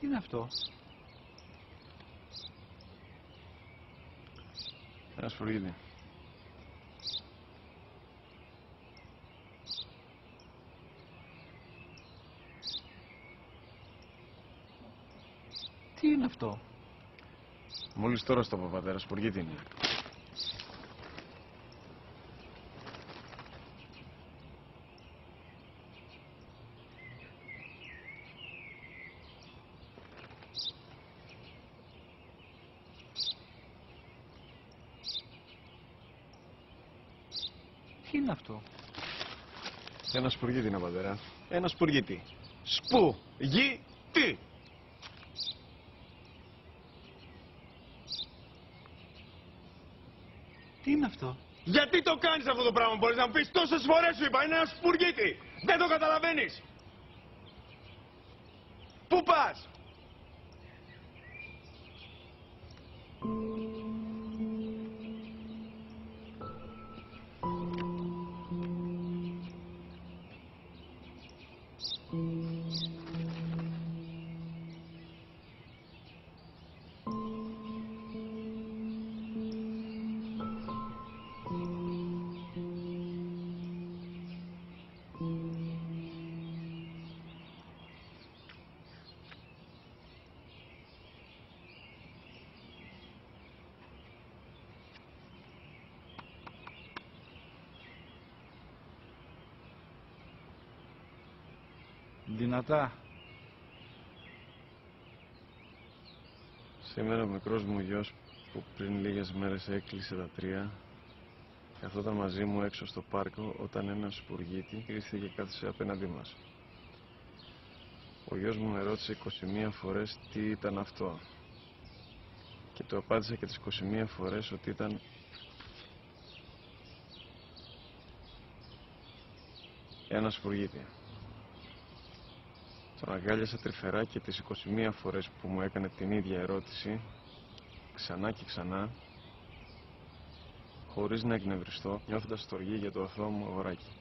Τι είναι αυτό? Ένα σφουργίτη. Τι είναι αυτό? Μόλις τώρα στο παπατέρα, σφουργίτη είναι. Τι είναι αυτό? Ένα σπουργίτη είναι, πατέρα. Ένα σπουργίτη. Σπου-γι-τι. Τι είναι αυτό? Γιατί το κάνεις αυτό το πράγμα, μπορείς να μου πεις? Τόσες φορές σου είπα, είναι ένα σπουργίτη. Δεν το καταλαβαίνεις. Πού πας? Δυνατά. Σήμερα ο μικρός μου γιος που πριν λίγες μέρες έκλεισε τα 3 καθόταν μαζί μου έξω στο πάρκο όταν ένα σπουργίτη ήρθε και κάθισε απέναντί μας. Ο γιος μου με ρώτησε 21 φορές τι ήταν αυτό και του απάντησα και τις 21 φορές ότι ήταν ένα σπουργίτη. Τον αγκάλιασα τρυφερά και τις 21 φορές που μου έκανε την ίδια ερώτηση ξανά και ξανά, χωρίς να εκνευριστώ, νιώθοντας στοργή για το αθώο μου αγοράκι.